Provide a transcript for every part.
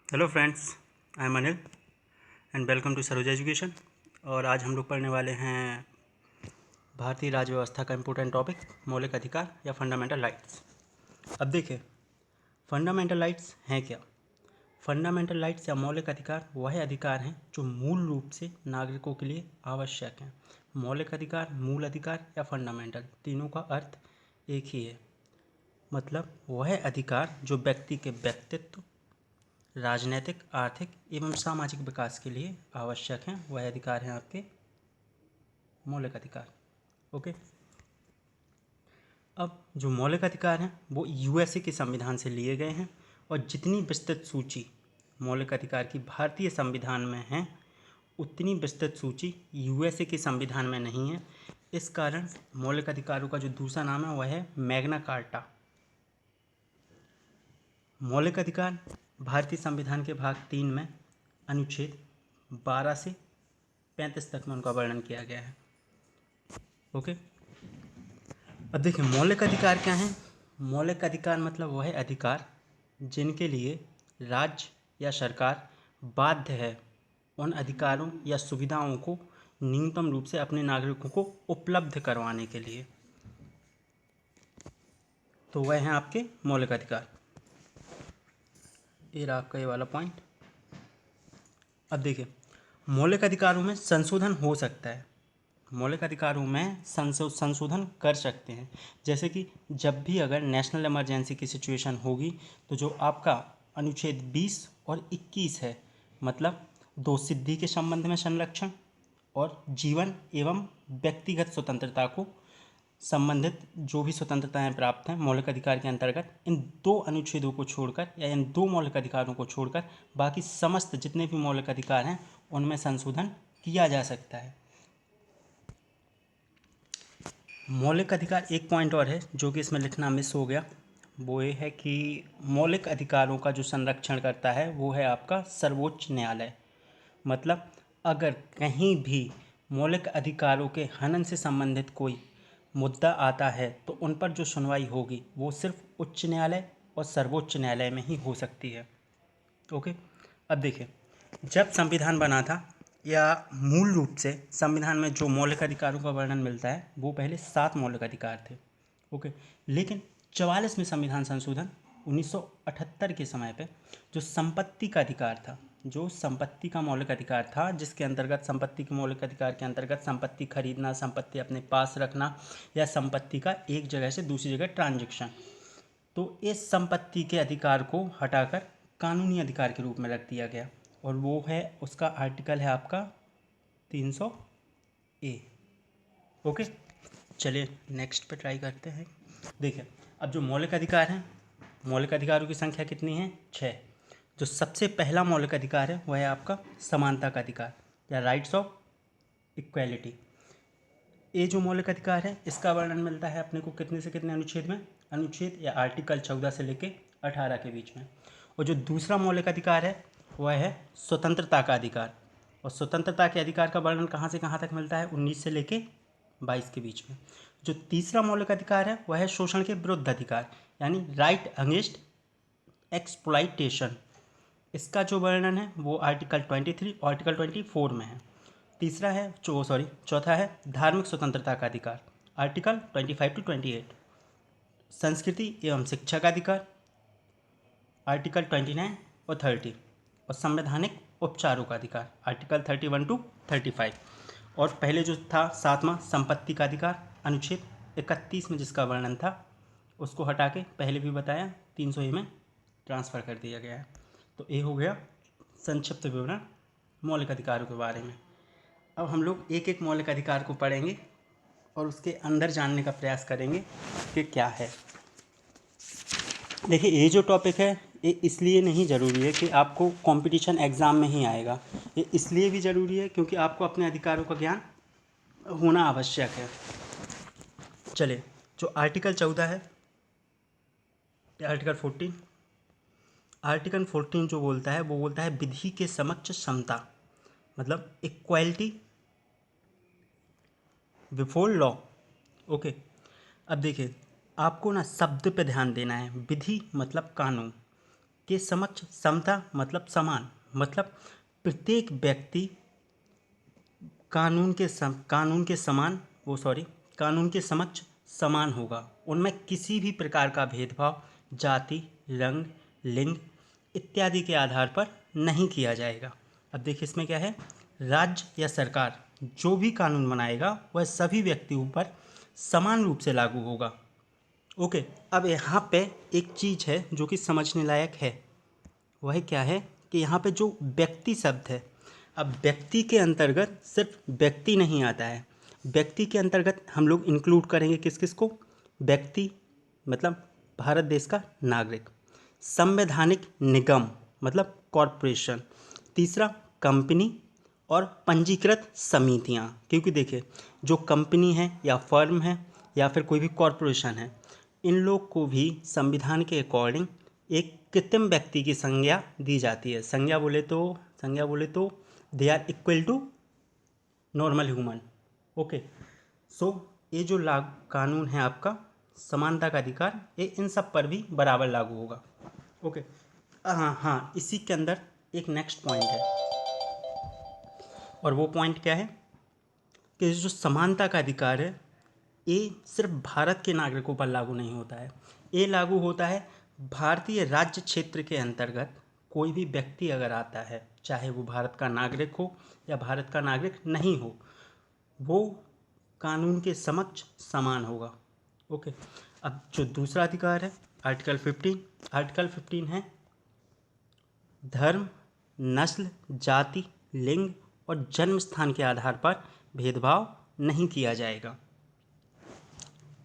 Hello friends, I am Anil and welcome to Saroj education. और आज हम लोग पढ़ने वाले हैं भारतीय राज्य व्यवस्था का इम्पोर्टेंट टॉपिक मौलिक अधिकार या फंडामेंटल राइट्स। अब देखिए, फंडामेंटल राइट्स हैं क्या। फंडामेंटल राइट्स या मौलिक अधिकार वह अधिकार हैं जो मूल रूप से नागरिकों के लिए आवश्यक हैं। मौलिक अधिकार, मूल अधिकार या फंडामेंटल, तीनों का अर्थ एक ही है। मतलब वह अधिकार जो व्यक्ति के व्यक्तित्व, राजनैतिक, आर्थिक एवं सामाजिक विकास के लिए आवश्यक हैं, वह अधिकार हैं आपके मौलिक अधिकार। ओके। अब जो मौलिक अधिकार हैं वो यूएसए के संविधान से लिए गए हैं, और जितनी विस्तृत सूची मौलिक अधिकार की भारतीय संविधान में है उतनी विस्तृत सूची यूएसए के संविधान में नहीं है। इस कारण मौलिक अधिकारों का जो दूसरा नाम है वह है मैग्ना कार्टा। मौलिक अधिकार भारतीय संविधान के भाग 3 में अनुच्छेद 12 से 35 तक में उनका वर्णन किया गया है। ओके। अब देखिए, मौलिक अधिकार क्या हैं। मौलिक अधिकार मतलब वह अधिकार जिनके लिए राज्य या सरकार बाध्य है उन अधिकारों या सुविधाओं को न्यूनतम रूप से अपने नागरिकों को उपलब्ध करवाने के लिए, तो वह हैं आपके मौलिक अधिकार। ये रहा आपका ये वाला पॉइंट। अब देखिए, मौलिक अधिकारों में संशोधन हो सकता है। मौलिक अधिकारों में संशोधन कर सकते हैं। जैसे कि जब भी अगर नेशनल इमरजेंसी की सिचुएशन होगी तो जो आपका अनुच्छेद 20 और 21 है, मतलब दो सिद्धि के संबंध में संरक्षण और जीवन एवं व्यक्तिगत स्वतंत्रता को संबंधित जो भी स्वतंत्रताएं प्राप्त हैं मौलिक अधिकार के अंतर्गत, इन दो अनुच्छेदों को छोड़कर या इन दो मौलिक अधिकारों को छोड़कर बाकी समस्त जितने भी मौलिक अधिकार हैं उनमें संशोधन किया जा सकता है। मौलिक अधिकार, एक पॉइंट और है जो कि इसमें लिखना मिस हो गया, वो ये है कि मौलिक अधिकारों का जो संरक्षण करता है वो है आपका सर्वोच्च न्यायालय। मतलब अगर कहीं भी मौलिक अधिकारों के हनन से संबंधित कोई मुद्दा आता है तो उन पर जो सुनवाई होगी वो सिर्फ उच्च न्यायालय और सर्वोच्च न्यायालय में ही हो सकती है। ओके। अब देखिए, जब संविधान बना था या मूल रूप से संविधान में जो मौलिक अधिकारों का वर्णन मिलता है वो पहले 7 मौलिक अधिकार थे। ओके। लेकिन 44 में संविधान संशोधन 1978 के समय पे जो संपत्ति का अधिकार था, जो संपत्ति का मौलिक अधिकार था, जिसके अंतर्गत संपत्ति के मौलिक अधिकार के अंतर्गत संपत्ति खरीदना, संपत्ति अपने पास रखना या संपत्ति का एक जगह से दूसरी जगह ट्रांजैक्शन, तो इस संपत्ति के अधिकार को हटाकर कानूनी अधिकार के रूप में रख दिया गया, और वो है उसका आर्टिकल है आपका 300 ए। ओके। चलिए नेक्स्ट पे ट्राई करते हैं। देखिए, अब जो मौलिक अधिकार हैं, मौलिक अधिकारों की संख्या कितनी है? 6। जो सबसे पहला मौलिक अधिकार है वह है आपका समानता का अधिकार या राइट्स ऑफ इक्वेलिटी। ये जो मौलिक अधिकार है इसका वर्णन मिलता है अपने को कितने से कितने अनुच्छेद में? अनुच्छेद या आर्टिकल 14 से लेके 18 के बीच में। और जो दूसरा मौलिक अधिकार है वह है स्वतंत्रता का अधिकार, और स्वतंत्रता के अधिकार का वर्णन कहाँ से कहाँ तक मिलता है? 19 से लेके 22 के बीच में। जो तीसरा मौलिक अधिकार है वह है शोषण के विरुद्ध अधिकार, यानी राइट अगेंस्ट एक्सप्लॉइटेशन। इसका जो वर्णन है वो आर्टिकल 23 और आर्टिकल 24 में है। तीसरा है चौथा है धार्मिक स्वतंत्रता का अधिकार, आर्टिकल 25 टू 28। संस्कृति एवं शिक्षा का अधिकार, आर्टिकल 29 और 30। और संवैधानिक उपचारों का अधिकार, आर्टिकल 31 टू 35। और पहले जो था 7वां संपत्ति का अधिकार, अनुच्छेद 31 में जिसका वर्णन था उसको हटा के पहले भी बताया 300 ए में ट्रांसफ़र कर दिया गया है। तो ये हो गया संक्षिप्त विवरण मौलिक अधिकारों के बारे में। अब हम लोग एक एक मौलिक अधिकार को पढ़ेंगे और उसके अंदर जानने का प्रयास करेंगे कि क्या है। देखिए, ये जो टॉपिक है ये इसलिए नहीं ज़रूरी है कि आपको कंपटीशन एग्ज़ाम में ही आएगा, ये इसलिए भी ज़रूरी है क्योंकि आपको अपने अधिकारों का ज्ञान होना आवश्यक है। चलिए, जो आर्टिकल 14 है या आर्टिकल 14, आर्टिकल 14 जो बोलता है वो बोलता है विधि के समक्ष समता, मतलब इक्वालिटी बिफोर लॉ। ओके। अब देखिए, आपको ना शब्द पे ध्यान देना है। विधि मतलब कानून, के समक्ष समता मतलब समान, मतलब प्रत्येक व्यक्ति कानून के समक्ष समान होगा। उनमें किसी भी प्रकार का भेदभाव जाति, रंग, लिंग इत्यादि के आधार पर नहीं किया जाएगा। अब देखिए इसमें क्या है, राज्य या सरकार जो भी कानून बनाएगा वह सभी व्यक्तियों पर समान रूप से लागू होगा। ओके, अब यहाँ पे एक चीज़ है जो कि समझने लायक है, वह क्या है कि यहाँ पे जो व्यक्ति शब्द है, अब व्यक्ति के अंतर्गत सिर्फ व्यक्ति नहीं आता है। व्यक्ति के अंतर्गत हम लोग इंक्लूड करेंगे किस किस को, व्यक्ति मतलब भारत देश का नागरिक, संवैधानिक निगम मतलब कॉरपोरेशन, तीसरा कंपनी और पंजीकृत समितियाँ। क्योंकि देखिए जो कंपनी है या फर्म है या फिर कोई भी कॉरपोरेशन है, इन लोग को भी संविधान के अकॉर्डिंग एक कृत्रिम व्यक्ति की संज्ञा दी जाती है। संज्ञा बोले तो they are equal to normal human. Okay, so ये जो कानून है आपका समानता का अधिकार, ये इन सब पर भी बराबर लागू होगा। ओके, हाँ, इसी के अंदर एक नेक्स्ट पॉइंट है, और वो पॉइंट क्या है कि जो समानता का अधिकार है ये सिर्फ भारत के नागरिकों पर लागू नहीं होता है, ये लागू होता है भारतीय राज्य क्षेत्र के अंतर्गत कोई भी व्यक्ति अगर आता है, चाहे वो भारत का नागरिक हो या भारत का नागरिक नहीं हो, वो कानून के समक्ष समान होगा। ओके, अब जो दूसरा अधिकार है आर्टिकल 15 है धर्म, नस्ल, जाति, लिंग और जन्म स्थान के आधार पर भेदभाव नहीं किया जाएगा।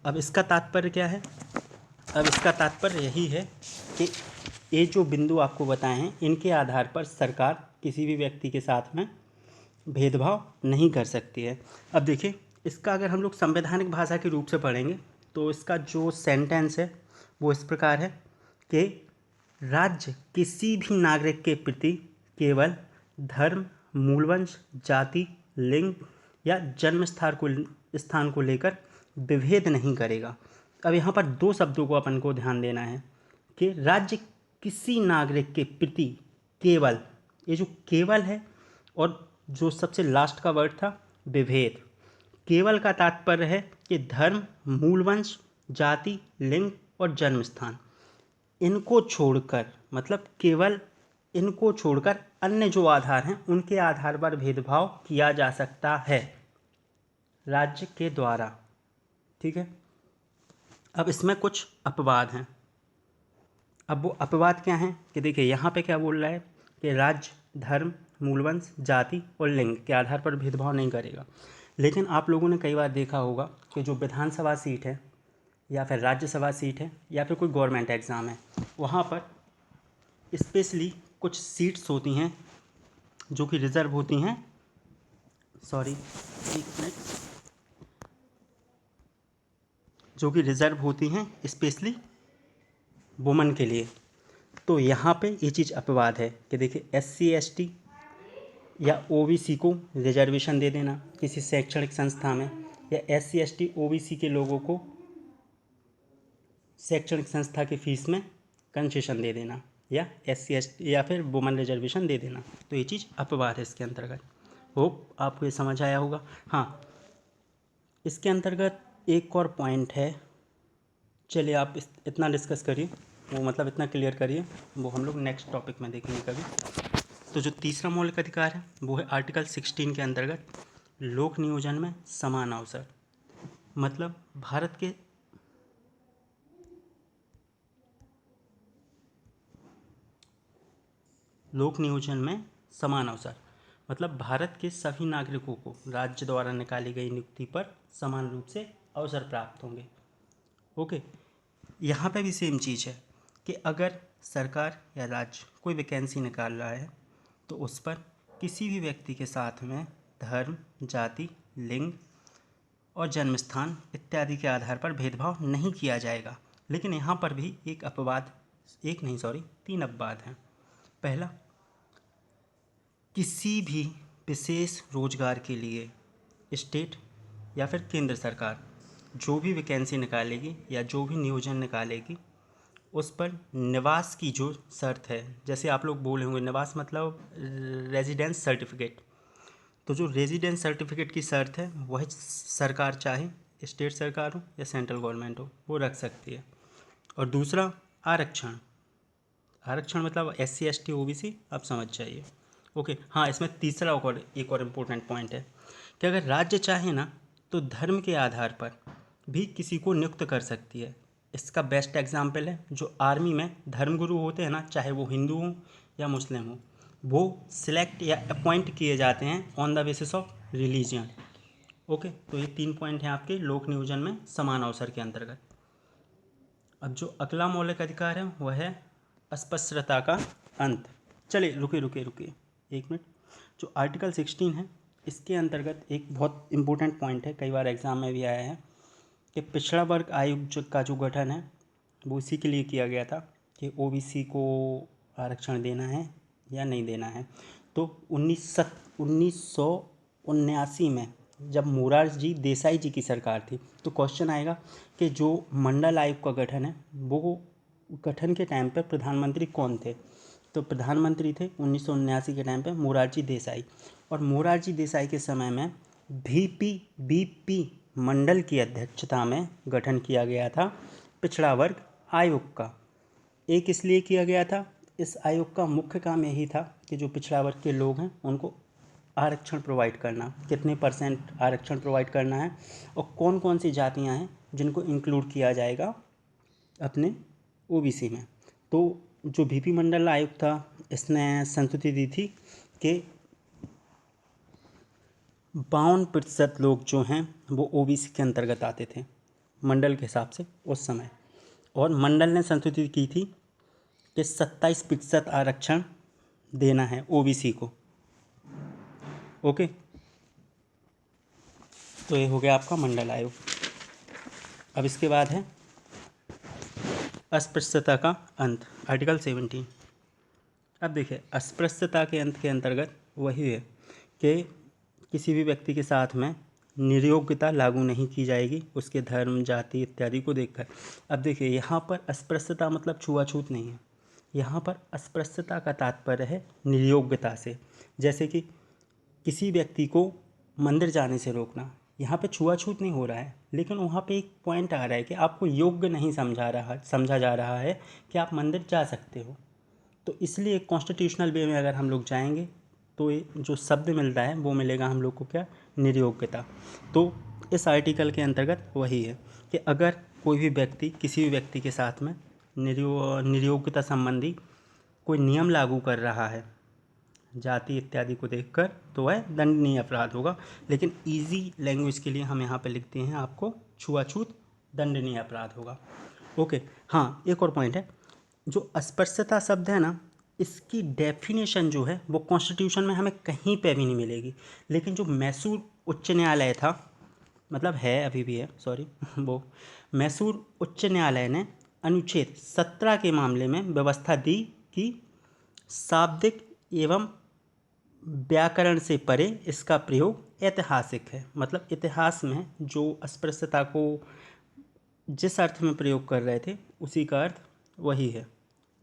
अब इसका तात्पर्य क्या है, अब इसका तात्पर्य यही है कि ये जो बिंदु आपको बताए हैं इनके आधार पर सरकार किसी भी व्यक्ति के साथ में भेदभाव नहीं कर सकती है। अब देखिए इसका अगर हम लोग संवैधानिक भाषा के रूप से पढ़ेंगे तो इसका जो सेंटेंस है वो इस प्रकार है कि राज्य किसी भी नागरिक के प्रति केवल धर्म, मूलवंश, जाति, लिंग या जन्म स्थान को लेकर विभेद नहीं करेगा। अब यहाँ पर दो शब्दों को अपन को ध्यान देना है कि राज्य किसी नागरिक के प्रति केवल, ये जो केवल है और जो सबसे लास्ट का वर्ड था विभेद, केवल का तात्पर्य है कि धर्म, मूलवंश, जाति, लिंग और जन्म स्थान, इनको छोड़कर मतलब केवल इनको छोड़कर अन्य जो आधार हैं उनके आधार पर भेदभाव किया जा सकता है राज्य के द्वारा। ठीक है, अब इसमें कुछ अपवाद हैं। अब वो अपवाद क्या हैं कि देखिए यहाँ पे क्या बोल रहा है कि राज्य, धर्म, मूलवंश, जाति और लिंग के आधार पर भेदभाव नहीं करेगा। लेकिन आप लोगों ने कई बार देखा होगा कि जो विधानसभा सीट है या फिर राज्यसभा सीट है या फिर कोई गवर्नमेंट एग्ज़ाम है, वहाँ पर स्पेशली कुछ सीट्स होती हैं जो कि रिज़र्व होती हैं, जो कि रिज़र्व होती हैं स्पेशली वुमन के लिए। तो यहाँ पे ये चीज़ अपवाद है कि देखिए SC ST या OBC को रिजर्वेशन दे देना किसी शैक्षणिक संस्था में, या SC ST OBC के लोगों को शैक्षणिक संस्था की फ़ीस में कंसेशन दे देना, या SC ST या फिर वुमन रिजर्वेशन दे देना। तो ये चीज़ अपवाद है इसके अंतर्गत। होप आपको ये समझ आया होगा। हाँ, इसके अंतर्गत एक और पॉइंट है, चलिए आप इतना डिस्कस करिए, वो मतलब इतना क्लियर करिए, वो हम लोग नेक्स्ट टॉपिक में देखेंगे कभी। तो जो तीसरा मौलिक अधिकार है वो है आर्टिकल 16 के अंतर्गत लोक नियोजन में समान अवसर। मतलब भारत के लोक नियोजन में समान अवसर मतलब भारत के सभी नागरिकों को राज्य द्वारा निकाली गई नियुक्ति पर समान रूप से अवसर प्राप्त होंगे। ओके, यहाँ पे भी सेम चीज़ है कि अगर सरकार या राज्य कोई वैकेंसी निकाल रहा है तो उस पर किसी भी व्यक्ति के साथ में धर्म, जाति, लिंग और जन्म स्थान इत्यादि के आधार पर भेदभाव नहीं किया जाएगा। लेकिन यहाँ पर भी एक अपवाद, तीन अपवाद हैं। पहला, किसी भी विशेष रोजगार के लिए स्टेट या फिर केंद्र सरकार जो भी वैकेंसी निकालेगी या जो भी नियोजन निकालेगी उस पर निवास की जो शर्त है, जैसे आप लोग बोले होंगे निवास मतलब रेजिडेंस सर्टिफिकेट, तो जो रेजिडेंस सर्टिफिकेट की शर्त है वह सरकार चाहे स्टेट सरकार हो या सेंट्रल गवर्नमेंट हो वो रख सकती है। और दूसरा आरक्षण, आरक्षण मतलब SC ST OBC आप समझ जाइए। ओके, हाँ, इसमें तीसरा एक और इम्पोर्टेंट पॉइंट है कि अगर राज्य चाहे ना तो धर्म के आधार पर भी किसी को नियुक्त कर सकती है। इसका बेस्ट एग्जाम्पल है जो आर्मी में धर्मगुरु होते हैं ना, चाहे वो हिंदू हों या मुस्लिम हो, वो सिलेक्ट या अपॉइंट किए जाते हैं on the basis of religion. Okay, तो ये 3 पॉइंट हैं आपके लोक नियोजन में समान अवसर के अंतर्गत। अब जो अगला मौलिक अधिकार है वह है अस्पृश्यता का अंत। चलिए रुकिए एक मिनट। जो आर्टिकल 16 है इसके अंतर्गत एक बहुत इंपॉर्टेंट पॉइंट है, कई बार एग्जाम में भी आया है कि पिछड़ा वर्ग आयोग का जो गठन है वो इसी के लिए किया गया था कि OBC को आरक्षण देना है या नहीं देना है। तो 1979 में जब मोरारजी देसाई जी की सरकार थी तो क्वेश्चन आएगा कि जो मंडल आयोग का गठन है वो गठन के टाइम पर प्रधानमंत्री कौन थे। तो प्रधानमंत्री थे 1979 के टाइम पे मोरारजी देसाई, और मोरारजी देसाई के समय में BP मंडल की अध्यक्षता में गठन किया गया था पिछड़ा वर्ग आयोग का। एक इसलिए किया गया था, इस आयोग का मुख्य काम यही था कि जो पिछड़ा वर्ग के लोग हैं उनको आरक्षण प्रोवाइड करना, कितने % आरक्षण प्रोवाइड करना है और कौन कौन सी जातियां हैं जिनको इंक्लूड किया जाएगा अपने OBC में। तो जो BP मंडल आयोग था इसने संस्तुति दी थी कि 52% लोग जो हैं वो OBC के अंतर्गत आते थे मंडल के हिसाब से उस समय, और मंडल ने संस्तुति की थी कि 27% आरक्षण देना है OBC को। ओके, तो ये हो गया आपका मंडल आयोग। अब इसके बाद है अस्पृश्यता का अंत, आर्टिकल 17। अब देखिए अस्पृश्यता के अंत के अंतर्गत वही है कि किसी भी व्यक्ति के साथ में निर्योग्यता लागू नहीं की जाएगी उसके धर्म जाति इत्यादि को देखकर। अब देखिए यहाँ पर अस्पृश्यता मतलब छुआछूत नहीं है, यहाँ पर अस्पृश्यता का तात्पर्य है निर्योग्यता से। जैसे कि किसी व्यक्ति को मंदिर जाने से रोकना, यहाँ पे छुआछूत नहीं हो रहा है, लेकिन वहाँ पे एक पॉइंट आ रहा है कि आपको योग्य नहीं समझा जा रहा है कि आप मंदिर जा सकते हो। तो इसलिए कॉन्स्टिट्यूशनल वे में अगर हम लोग जाएंगे तो ये जो शब्द मिलता है वो मिलेगा हम लोग को क्या, निर्योग्यता। तो इस आर्टिकल के अंतर्गत वही है कि अगर कोई भी व्यक्ति किसी भी व्यक्ति के साथ में निर्योग्यता संबंधी कोई नियम लागू कर रहा है जाति इत्यादि को देखकर तो वह दंडनीय अपराध होगा। लेकिन इजी लैंग्वेज के लिए हम यहाँ पे लिखते हैं आपको छुआछूत दंडनीय अपराध होगा। ओके, हाँ, एक और पॉइंट है, जो अस्पृश्यता शब्द है ना इसकी डेफिनेशन जो है वो कॉन्स्टिट्यूशन में हमें कहीं पे भी नहीं मिलेगी। लेकिन जो मैसूर उच्च न्यायालय था, मतलब है अभी भी है, सॉरी वो मैसूर उच्च न्यायालय ने अनुच्छेद 17 के मामले में व्यवस्था दी कि शाब्दिक एवं व्याकरण से परे इसका प्रयोग ऐतिहासिक है। मतलब इतिहास में जो अस्पृश्यता को जिस अर्थ में प्रयोग कर रहे थे उसी का अर्थ वही है।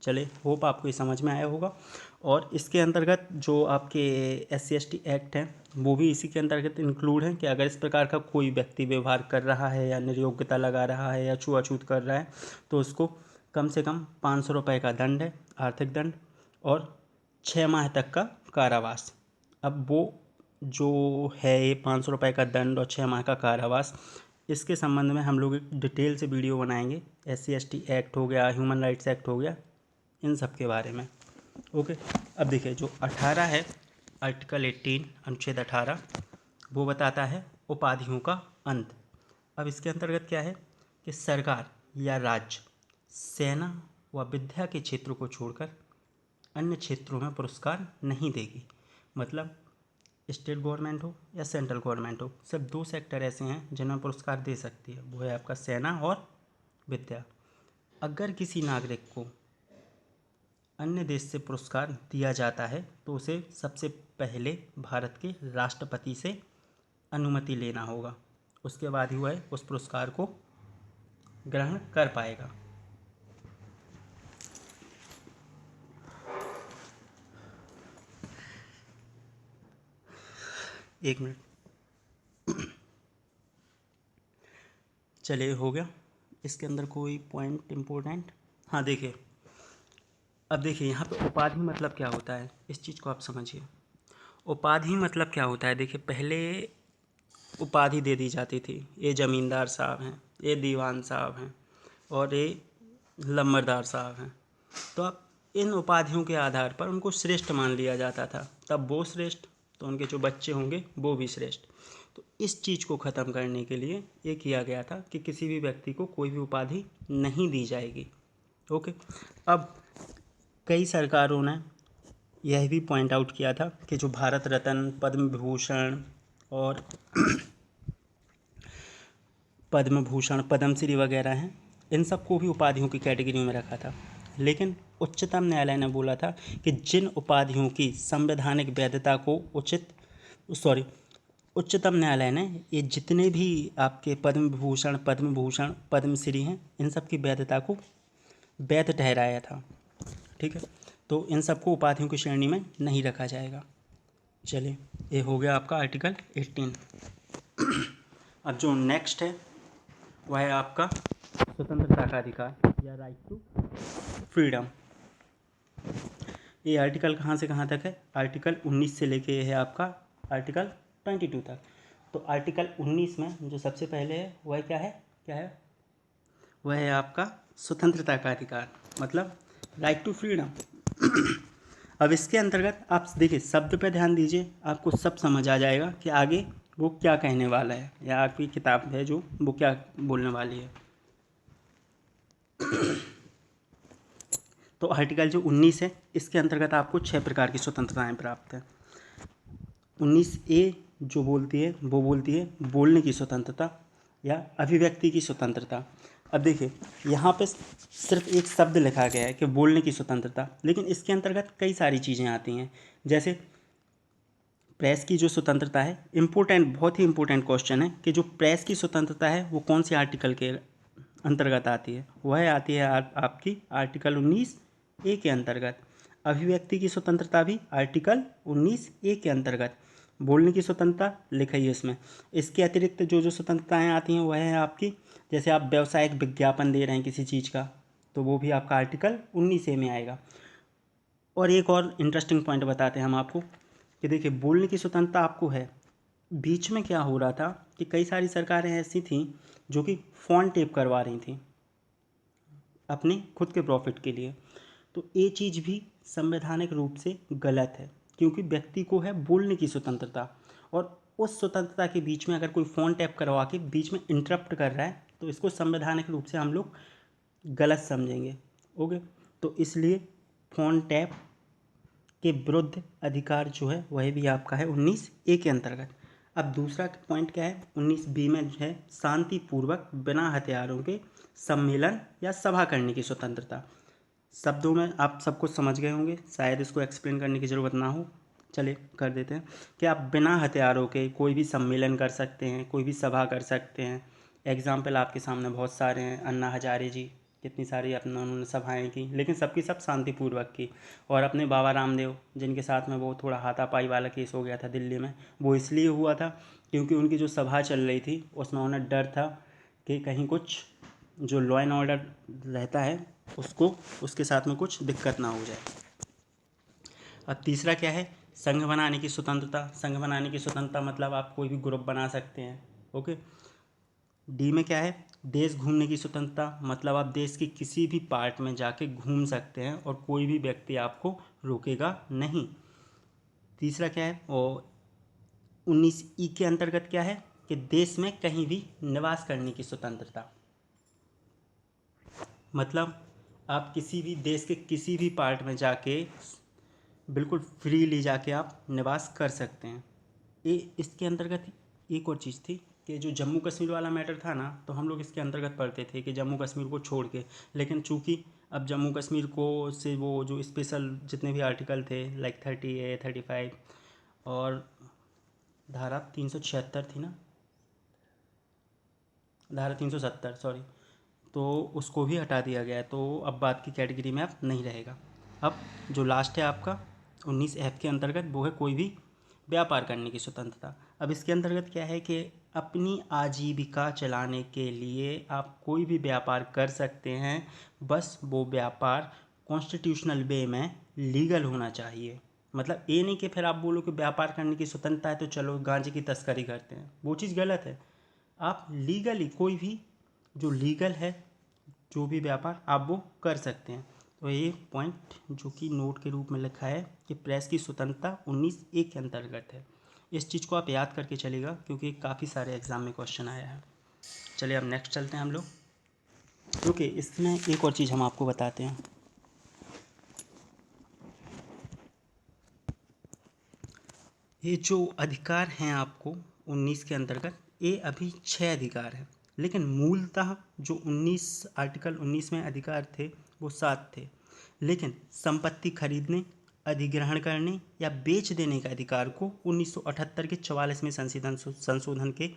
चले, होप आपको ये समझ में आया होगा। और इसके अंतर्गत जो आपके SC ST एक्ट हैं वो भी इसी के अंतर्गत इंक्लूड हैं कि अगर इस प्रकार का कोई व्यक्ति व्यवहार कर रहा है या निर्योग्यता लगा रहा है या छुआछूत कर रहा है तो उसको कम से कम 500 रुपये का दंड है, आर्थिक दंड, और 6 माह तक का कारावास। अब वो जो है ये 500 रुपये का दंड और 6 माह का कारावास, इसके संबंध में हम लोग एक डिटेल से वीडियो बनाएंगे। SC ST एक्ट हो गया, ह्यूमन राइट्स एक्ट हो गया, इन सब के बारे में। ओके, अब देखिए जो 18 है आर्टिकल 18 अनुच्छेद 18 वो बताता है उपाधियों का अंत। अब इसके अंतर्गत क्या है कि सरकार या राज्य सेना व विद्या के क्षेत्र को छोड़कर अन्य क्षेत्रों में पुरस्कार नहीं देगी। मतलब स्टेट गवर्नमेंट हो या सेंट्रल गवर्नमेंट हो, सिर्फ 2 सेक्टर ऐसे हैं जिनमें पुरस्कार दे सकती है, वो है आपका सेना और विद्या। अगर किसी नागरिक को अन्य देश से पुरस्कार दिया जाता है तो उसे सबसे पहले भारत के राष्ट्रपति से अनुमति लेना होगा, उसके बाद ही वह उस पुरस्कार को ग्रहण कर पाएगा। एक मिनट, चलिए हो गया। इसके अंदर कोई पॉइंट इम्पोर्टेंट, हाँ देखिए, अब देखिए यहाँ पे उपाधि मतलब क्या होता है, इस चीज़ को आप समझिए। उपाधि मतलब क्या होता है, देखिए पहले उपाधि दे दी जाती थी, ये ज़मींदार साहब हैं, ये दीवान साहब हैं और ये लंबरदार साहब हैं। तो अब इन उपाधियों के आधार पर उनको श्रेष्ठ मान लिया जाता था, तब वो श्रेष्ठ तो उनके जो बच्चे होंगे वो भी श्रेष्ठ। तो इस चीज़ को ख़त्म करने के लिए ये किया गया था कि किसी भी व्यक्ति को कोई भी उपाधि नहीं दी जाएगी। ओके, अब कई सरकारों ने यह भी पॉइंट आउट किया था कि जो भारत रत्न, पद्म विभूषण और पद्म भूषण, पद्मश्री वगैरह हैं, इन सबको भी उपाधियों की कैटेगरी में रखा था। लेकिन उच्चतम न्यायालय ने बोला था कि जिन उपाधियों की संवैधानिक वैधता को उच्चतम न्यायालय ने ये जितने भी आपके पद्म विभूषण, पद्म भूषण, पद्मश्री हैं, इन सब की वैधता को वैध ठहराया था। ठीक है, तो इन सबको उपाधियों की श्रेणी में नहीं रखा जाएगा। चलिए, ये हो गया आपका आर्टिकल 18। अब जो नेक्स्ट है वह है आपका स्वतंत्रता का अधिकार या राइट टू फ्रीडम। ये आर्टिकल कहाँ से कहाँ तक है, आर्टिकल 19 से लेके है आपका आर्टिकल 22 तक। तो आर्टिकल 19 में जो सबसे पहले है वह क्या है वह है आपका स्वतंत्रता का अधिकार, मतलब राइट टू फ्रीडम। अब इसके अंतर्गत आप देखिए, शब्द पे ध्यान दीजिए, आपको सब समझ आ जाएगा कि आगे वो क्या कहने वाला है, या आपकी किताब है जो वो क्या बोलने वाली है। तो आर्टिकल जो 19 है, इसके अंतर्गत आपको 6 प्रकार की स्वतंत्रताएं प्राप्त हैं। 19A जो बोलती है वो बोलती है बोलने की स्वतंत्रता या अभिव्यक्ति की स्वतंत्रता। अब देखिए यहाँ पे सिर्फ एक शब्द लिखा गया है कि बोलने की स्वतंत्रता, लेकिन इसके अंतर्गत कई सारी चीज़ें आती हैं। जैसे प्रेस की जो स्वतंत्रता है, बहुत ही इम्पोर्टेंट क्वेश्चन है कि जो प्रेस की स्वतंत्रता है वो कौन से आर्टिकल के अंतर्गत आती है, वह आती है आपकी आर्टिकल 19A के अंतर्गत। अभिव्यक्ति की स्वतंत्रता भी आर्टिकल 19A के अंतर्गत। बोलने की स्वतंत्रता लिखी है इसमें। इसके अतिरिक्त जो जो स्वतंत्रताएं आती हैं वह है आपकी, जैसे आप व्यावसायिक विज्ञापन दे रहे हैं किसी चीज़ का, तो वो भी आपका आर्टिकल 19A में आएगा। और एक और इंटरेस्टिंग पॉइंट बताते हैं हम आपको कि देखिए बोलने की स्वतंत्रता आपको है। बीच में क्या हो रहा था कि कई सारी सरकारें ऐसी थीं जो कि फ़ोन टेप करवा रही थी अपने खुद के प्रॉफिट के लिए। तो ये चीज़ भी संवैधानिक रूप से गलत है, क्योंकि व्यक्ति को है बोलने की स्वतंत्रता, और उस स्वतंत्रता के बीच में अगर कोई फ़ोन टैप करवा के बीच में इंटरप्ट कर रहा है तो इसको संवैधानिक रूप से हम लोग गलत समझेंगे। ओके, तो इसलिए फ़ोन टैप के विरुद्ध अधिकार जो है वह भी आपका है 19A के अंतर्गत। अब दूसरा पॉइंट क्या है, 19B में जो है शांतिपूर्वक बिना हथियारों के सम्मेलन या सभा करने की स्वतंत्रता। शब्दों में आप सब कुछ समझ गए होंगे, शायद इसको एक्सप्लेन करने की ज़रूरत ना हो। चलिए कर देते हैं कि आप बिना हथियारों के कोई भी सम्मेलन कर सकते हैं, कोई भी सभा कर सकते हैं। एग्जाम्पल आपके सामने बहुत सारे हैं, अन्ना हजारे जी, कितनी सारी अपने उन्होंने सभाएं की, लेकिन सबकी सब शांतिपूर्वक की। और अपने बाबा रामदेव जिनके साथ में वो थोड़ा हाथापाई वाला केस हो गया था दिल्ली में, वो इसलिए हुआ था क्योंकि उनकी जो सभा चल रही थी उसमें उन्हें डर था कि कहीं कुछ जो लॉ एंड ऑर्डर रहता है उसको उसके साथ में कुछ दिक्कत ना हो जाए। अब तीसरा क्या है, संघ बनाने की स्वतंत्रता। संघ बनाने की स्वतंत्रता मतलब आप कोई भी ग्रुप बना सकते हैं। ओके, डी में क्या है, देश घूमने की स्वतंत्रता, मतलब आप देश के किसी भी पार्ट में जाके घूम सकते हैं और कोई भी व्यक्ति आपको रोकेगा नहीं। तीसरा क्या है, और 19E के अंतर्गत क्या है कि देश में कहीं भी निवास करने की स्वतंत्रता, मतलब आप किसी भी देश के किसी भी पार्ट में जाके बिल्कुल फ्रीली जाके आप निवास कर सकते हैं। ये इसके अंतर्गत एक और चीज़ थी कि जो जम्मू कश्मीर वाला मैटर था ना, तो हम लोग इसके अंतर्गत पढ़ते थे कि जम्मू कश्मीर को छोड़ के, लेकिन चूंकि अब जम्मू कश्मीर को से वो जो स्पेशल जितने भी आर्टिकल थे लाइक 30A 35 और धारा 376 थी ना, धारा 370 सॉरी, तो उसको भी हटा दिया गया है, तो अब बात की कैटेगरी में अब नहीं रहेगा। अब जो लास्ट है आपका 19F के अंतर्गत वो है कोई भी व्यापार करने की स्वतंत्रता। अब इसके अंतर्गत क्या है कि अपनी आजीविका चलाने के लिए आप कोई भी व्यापार कर सकते हैं, बस वो व्यापार कॉन्स्टिट्यूशनल वे में लीगल होना चाहिए। मतलब ये नहीं कि फिर आप बोलो कि व्यापार करने की स्वतंत्रता है तो चलो गांजे की तस्करी करते हैं, वो चीज़ गलत है। आप लीगली कोई भी जो लीगल है जो भी व्यापार आप वो कर सकते हैं। तो ये पॉइंट जो कि नोट के रूप में लिखा है कि प्रेस की स्वतंत्रता 19A के अंतर्गत है। इस चीज़ को आप याद करके चलेगा क्योंकि काफ़ी सारे एग्ज़ाम में क्वेश्चन आया है। चलिए अब नेक्स्ट चलते हैं हम लोग, क्योंकि इसमें एक और चीज़ हम आपको बताते हैं। ये जो अधिकार हैं आपको 19 के अंतर्गत, ये अभी 6 अधिकार हैं, लेकिन मूलतः जो 19 आर्टिकल 19 में अधिकार थे वो 7 थे। लेकिन संपत्ति खरीदने, अधिग्रहण करने या बेच देने के अधिकार को 1978 के 44वें संशोधन के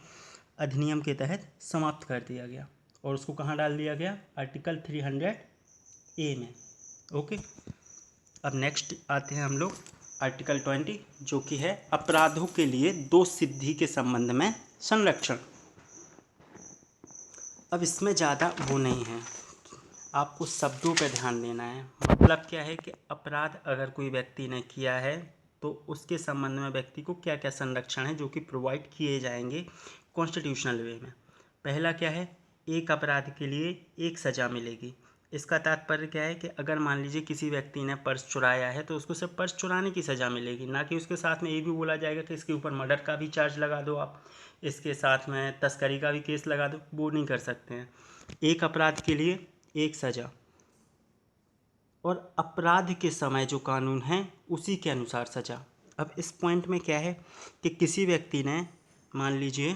अधिनियम के तहत समाप्त कर दिया गया और उसको कहाँ डाल दिया गया? आर्टिकल 300A में। ओके, अब नेक्स्ट आते हैं हम लोग आर्टिकल 20, जो कि है अपराधों के लिए दोष सिद्धि के संबंध में संरक्षण। अब इसमें ज़्यादा वो नहीं है, आपको शब्दों पर ध्यान देना है। मतलब क्या है कि अपराध अगर कोई व्यक्ति ने किया है तो उसके संबंध में व्यक्ति को क्या क्या संरक्षण है जो कि प्रोवाइड किए जाएंगे कॉन्स्टिट्यूशनल वे में। पहला क्या है? एक अपराध के लिए एक सज़ा मिलेगी। इसका तात्पर्य क्या है कि अगर मान लीजिए किसी व्यक्ति ने पर्स चुराया है तो उसको सिर्फ पर्स चुराने की सज़ा मिलेगी, ना कि उसके साथ में ये भी बोला जाएगा कि इसके ऊपर मर्डर का भी चार्ज लगा दो, आप इसके साथ में तस्करी का भी केस लगा दो। वो नहीं कर सकते हैं। एक अपराध के लिए एक सज़ा, और अपराध के समय जो कानून है उसी के अनुसार सज़ा। अब इस पॉइंट में क्या है कि किसी व्यक्ति ने मान लीजिए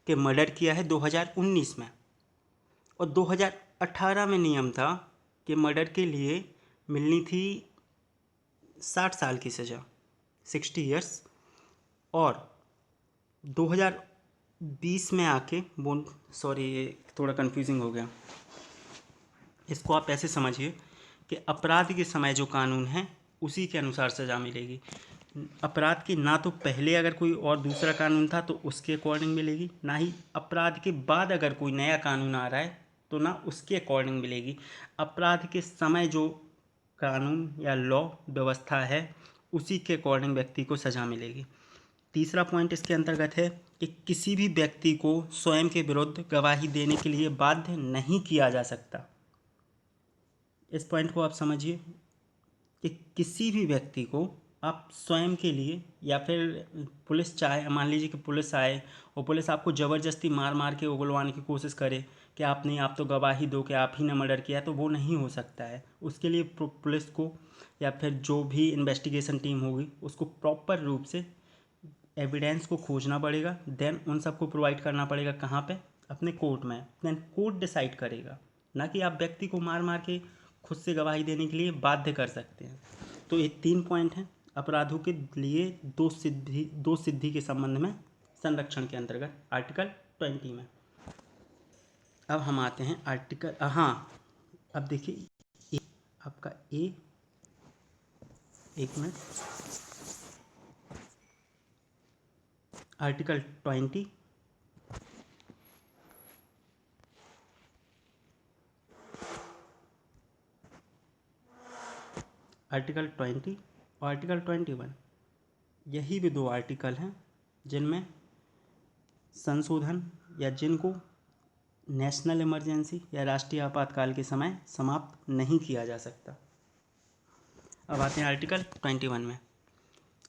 कि मर्डर किया है 2019 में, और 2018 में नियम था कि मर्डर के लिए मिलनी थी 60 साल की सज़ा, 60 ईयर्स, और 2020 में आके वो, सॉरी ये थोड़ा कंफ्यूजिंग हो गया, इसको आप ऐसे समझिए कि अपराध के समय जो कानून है उसी के अनुसार सज़ा मिलेगी। अपराध के ना तो पहले अगर कोई और दूसरा कानून था तो उसके अकॉर्डिंग मिलेगी, ना ही अपराध के बाद अगर कोई नया कानून आ रहा है तो ना उसके अकॉर्डिंग मिलेगी। अपराध के समय जो कानून या लॉ व्यवस्था है उसी के अकॉर्डिंग व्यक्ति को सज़ा मिलेगी। तीसरा पॉइंट इसके अंतर्गत है कि किसी भी व्यक्ति को स्वयं के विरुद्ध गवाही देने के लिए बाध्य नहीं किया जा सकता। इस पॉइंट को आप समझिए कि किसी भी व्यक्ति को आप स्वयं के लिए, या फिर पुलिस चाहे, मान लीजिए कि पुलिस आए और पुलिस आपको ज़बरदस्ती मार मार के उगलवाने की कोशिश करे कि आप नहीं, आप तो गवाही दो कि आप ही ने मर्डर किया, तो वो नहीं हो सकता है। उसके लिए पुलिस को या फिर जो भी इन्वेस्टिगेशन टीम होगी उसको प्रॉपर रूप से एविडेंस को खोजना पड़ेगा, देन उन सबको प्रोवाइड करना पड़ेगा। कहाँ पे? अपने कोर्ट में। देन कोर्ट डिसाइड करेगा, ना कि आप व्यक्ति को मार मार के खुद से गवाही देने के लिए बाध्य कर सकते हैं। तो ये 3 पॉइंट हैं अपराधों के लिए दो सिद्धि के संबंध में संरक्षण के अंतर्गत आर्टिकल 20 में। अब हम आते हैं आर्टिकल, हाँ अब देखिए आपका एक मिनट, आर्टिकल 20 आर्टिकल 20 और आर्टिकल 21, यही भी 2 आर्टिकल हैं जिनमें संशोधन या जिनको नेशनल इमरजेंसी या राष्ट्रीय आपातकाल के समय समाप्त नहीं किया जा सकता। अब आते हैं आर्टिकल 21 में।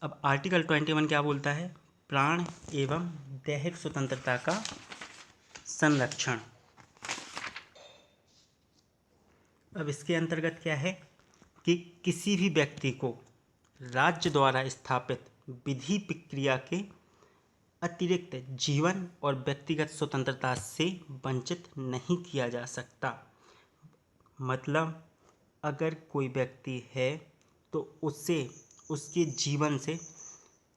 अब आर्टिकल 21 क्या बोलता है? प्राण एवं दैहिक स्वतंत्रता का संरक्षण। अब इसके अंतर्गत क्या है कि किसी भी व्यक्ति को राज्य द्वारा स्थापित विधि प्रक्रिया के अतिरिक्त जीवन और व्यक्तिगत स्वतंत्रता से वंचित नहीं किया जा सकता। मतलब अगर कोई व्यक्ति है तो उससे उसके जीवन से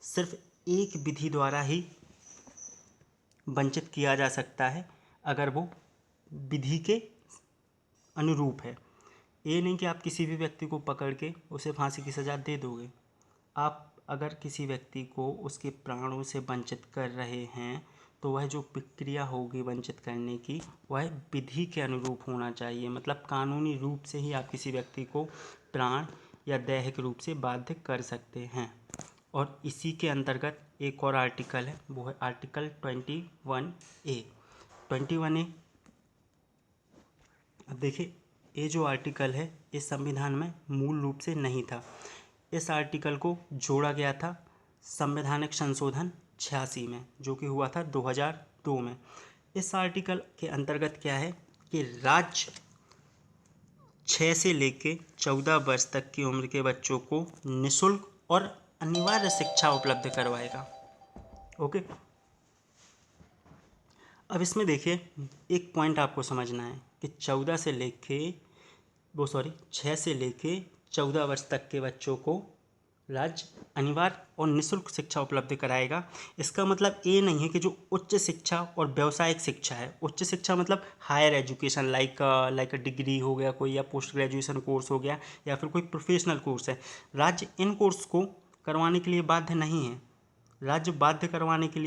सिर्फ एक विधि द्वारा ही वंचित किया जा सकता है, अगर वो विधि के अनुरूप है। ये नहीं कि आप किसी भी व्यक्ति को पकड़ के उसे फांसी की सज़ा दे दोगे। आप अगर किसी व्यक्ति को उसके प्राणों से वंचित कर रहे हैं तो वह जो प्रक्रिया होगी वंचित करने की वह विधि के अनुरूप होना चाहिए। मतलब कानूनी रूप से ही आप किसी व्यक्ति को प्राण या दैहिक रूप से बाध्य कर सकते हैं। और इसी के अंतर्गत एक और आर्टिकल है, वो है आर्टिकल 21A। 21A, अब देखिए ये जो आर्टिकल है इस संविधान में मूल रूप से नहीं था। इस आर्टिकल को जोड़ा गया था संवैधानिक संशोधन 86 में, जो कि हुआ था 2002 में। इस आर्टिकल के अंतर्गत क्या है कि राज्य 6 से लेके 14 वर्ष तक की उम्र के बच्चों को निःशुल्क और अनिवार्य शिक्षा उपलब्ध करवाएगा। ओके, अब इसमें देखिए एक पॉइंट आपको समझना है कि 6 से लेके 14 वर्ष तक के बच्चों को राज्य अनिवार्य और निःशुल्क शिक्षा उपलब्ध कराएगा। इसका मतलब ये नहीं है कि जो उच्च शिक्षा और व्यावसायिक शिक्षा है, उच्च शिक्षा मतलब हायर एजुकेशन लाइक डिग्री हो गया कोई, या पोस्ट ग्रेजुएशन कोर्स हो गया, या फिर कोई प्रोफेशनल कोर्स है, राज्य इन कोर्स को करवाने के लिए बाध्य नहीं है। राज्य बाध्य करवाने के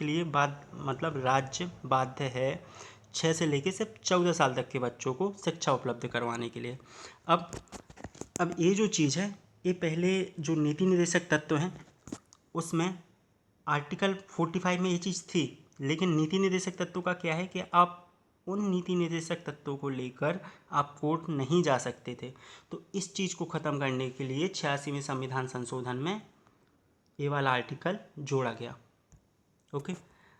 लिए मतलब राज्य बाध्य है 6 से लेके सिर्फ 14 साल तक के बच्चों को शिक्षा उपलब्ध करवाने के लिए। अब ये जो चीज़ है, ये पहले जो नीति निर्देशक तत्व हैं उसमें आर्टिकल 45 में ये चीज़ थी, लेकिन नीति निर्देशक तत्वों का क्या है कि आप उन नीति निर्देशक तत्वों को लेकर आप कोर्ट नहीं जा सकते थे। तो इस चीज़ को ख़त्म करने के लिए 86वें संविधान संशोधन में ये वाला आर्टिकल जोड़ा गया। ओके,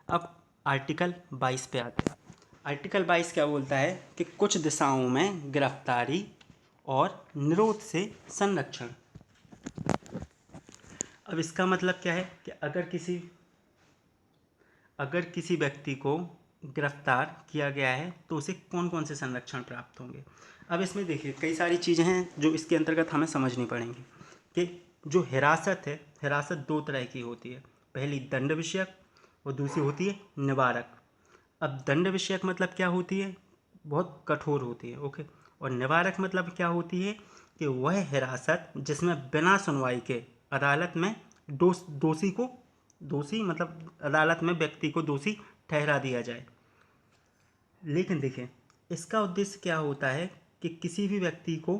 अब आर्टिकल 22 पे आते हैं। आर्टिकल 22 क्या बोलता है कि कुछ दिशाओं में गिरफ्तारी और निरोध से संरक्षण। अब इसका मतलब क्या है कि अगर किसी व्यक्ति को गिरफ्तार किया गया है तो उसे कौन कौन से संरक्षण प्राप्त होंगे। अब इसमें देखिए कई सारी चीज़ें हैं जो इसके अंतर्गत हमें समझनी पड़ेंगी कि जो हिरासत है, हिरासत दो तरह की होती है, पहली दंड विषयक और दूसरी होती है निवारक। अब दंड विषयक मतलब क्या होती है, बहुत कठोर होती है। ओके, और निवारक मतलब क्या होती है कि वह हिरासत जिसमें बिना सुनवाई के अदालत में दोषी मतलब अदालत में व्यक्ति को दोषी ठहरा दिया जाए। लेकिन देखिए इसका उद्देश्य क्या होता है कि किसी भी व्यक्ति को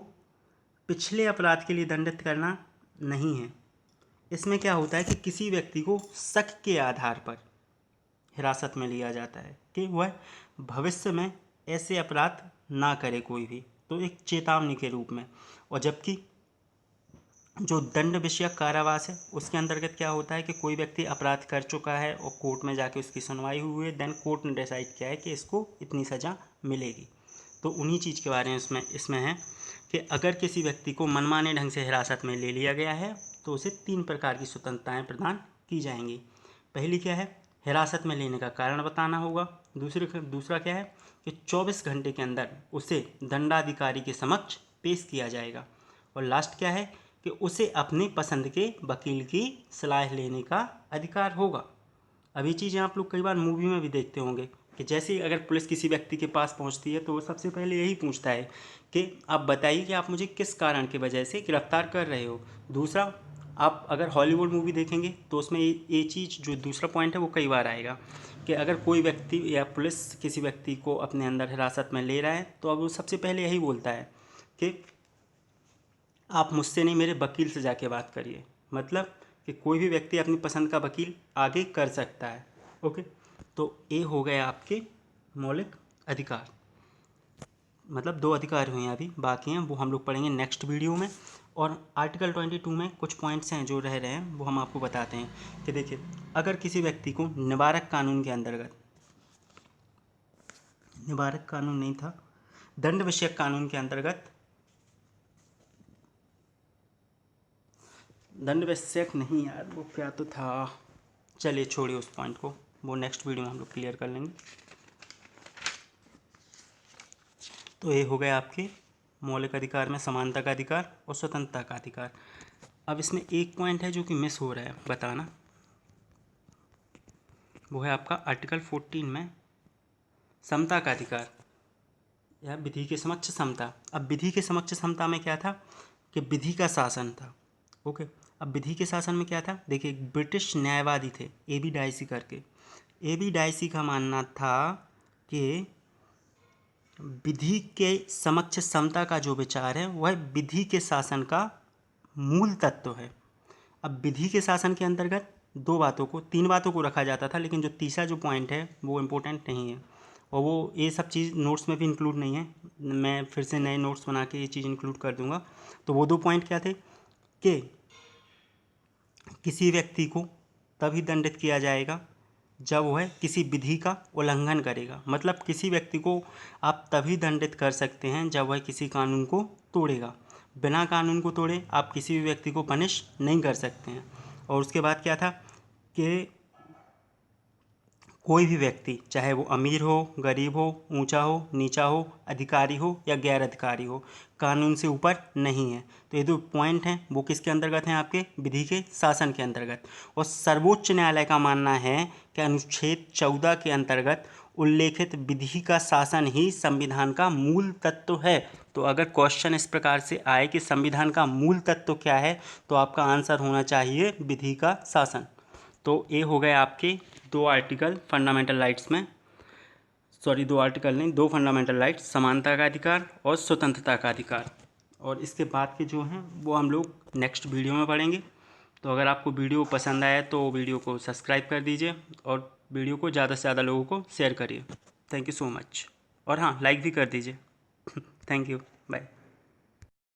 पिछले अपराध के लिए दंडित करना नहीं है। इसमें क्या होता है कि किसी व्यक्ति को शक के आधार पर हिरासत में लिया जाता है कि वह भविष्य में ऐसे अपराध ना करे कोई भी, तो एक चेतावनी के रूप में। और जबकि जो दंड विषयक कारावास है उसके अंतर्गत क्या होता है कि कोई व्यक्ति अपराध कर चुका है और कोर्ट में जाके उसकी सुनवाई हुई है, देन कोर्ट ने डिसाइड किया है कि इसको इतनी सज़ा मिलेगी। तो उन्हीं चीज़ के बारे में इसमें है कि अगर किसी व्यक्ति को मनमाने ढंग से हिरासत में ले लिया गया है तो उसे 3 प्रकार की स्वतंत्रताएं प्रदान की जाएंगी। पहली क्या है, हिरासत में लेने का कारण बताना होगा। दूसरा क्या है कि 24 घंटे के अंदर उसे दंडाधिकारी के समक्ष पेश किया जाएगा। और लास्ट क्या है कि उसे अपनी पसंद के वकील की सलाह लेने का अधिकार होगा। अब ये चीज़ें आप लोग कई बार मूवी में भी देखते होंगे कि जैसे ही अगर पुलिस किसी व्यक्ति के पास पहुंचती है तो वो सबसे पहले यही पूछता है कि आप बताइए कि आप मुझे किस कारण की वजह से गिरफ्तार कर रहे हो। दूसरा, आप अगर हॉलीवुड मूवी देखेंगे तो उसमें ये चीज़ जो दूसरा पॉइंट है वो कई बार आएगा कि अगर कोई व्यक्ति या पुलिस किसी व्यक्ति को अपने अंदर हिरासत में ले रहा है तो अब वो सबसे पहले यही बोलता है कि आप मुझसे नहीं मेरे वकील से जाके बात करिए। मतलब कि कोई भी व्यक्ति अपनी पसंद का वकील आगे कर सकता है। ओके, तो ये हो गए आपके मौलिक अधिकार। मतलब 2 अधिकार हुए हैं, अभी बाकी हैं वो हम लोग पढ़ेंगे नेक्स्ट वीडियो में। और आर्टिकल 22 में कुछ पॉइंट्स हैं जो रह रहे हैं वो हम आपको बताते हैं कि देखिए अगर किसी व्यक्ति को निवारक कानून के अंतर्गत, निवारक कानून नहीं था, दंड विषयक कानून के अंतर्गत, दंड विषयक नहीं यार वो क्या तो था, चलिए छोड़िए उस पॉइंट को, वो नेक्स्ट वीडियो में हम लोग क्लियर कर लेंगे। तो ये हो गया आपके मौलिक अधिकार में समानता का अधिकार और स्वतंत्रता का अधिकार। अब इसमें एक पॉइंट है जो कि मिस हो रहा है बताना, वो है आपका आर्टिकल 14 में समता का अधिकार या विधि के समक्ष समता। अब विधि के समक्ष समता में क्या था कि विधि का शासन था। ओके। अब विधि के शासन में क्या था, देखिए एक ब्रिटिश न्यायवादी थे AB डाइसी करके। AB डाइसी का मानना था कि विधि के समक्ष समता का जो विचार है वह विधि के शासन का मूल तत्व है। अब विधि के शासन के अंतर्गत तीन बातों को रखा जाता था, लेकिन जो तीसरा जो पॉइंट है वो इम्पोर्टेंट नहीं है, और वो ये सब चीज़ नोट्स में भी इंक्लूड नहीं है। मैं फिर से नए नोट्स बना के ये चीज़ इंक्लूड कर दूंगा। तो वो 2 पॉइंट क्या थे कि किसी व्यक्ति को तभी दंडित किया जाएगा जब वह किसी विधि का उल्लंघन करेगा। मतलब किसी व्यक्ति को आप तभी दंडित कर सकते हैं जब वह किसी कानून को तोड़ेगा। बिना कानून को तोड़े आप किसी भी व्यक्ति को पनिश नहीं कर सकते हैं। और उसके बाद क्या था कि कोई भी व्यक्ति, चाहे वो अमीर हो, गरीब हो, ऊंचा हो, नीचा हो, अधिकारी हो या गैर अधिकारी हो, कानून से ऊपर नहीं है। तो ये 2 पॉइंट हैं वो किसके अंतर्गत हैं, आपके विधि के शासन के अंतर्गत। और सर्वोच्च न्यायालय का मानना है कि अनुच्छेद 14 के अंतर्गत उल्लेखित विधि का शासन ही संविधान का मूल तत्व है। तो अगर क्वेश्चन इस प्रकार से आए कि संविधान का मूल तत्व क्या है, तो आपका आंसर होना चाहिए विधि का शासन। तो ये हो गए आपके 2 आर्टिकल फंडामेंटल राइट्स में, 2 आर्टिकल नहीं, 2 फंडामेंटल राइट्स, समानता का अधिकार और स्वतंत्रता का अधिकार। और इसके बाद के जो हैं वो हम लोग नेक्स्ट वीडियो में पढ़ेंगे। तो अगर आपको वीडियो पसंद आया तो वीडियो को सब्सक्राइब कर दीजिए और वीडियो को ज़्यादा से ज़्यादा लोगों को शेयर करिए। Thank you so much. और हाँ, लाइक भी कर दीजिए। Thank you, bye.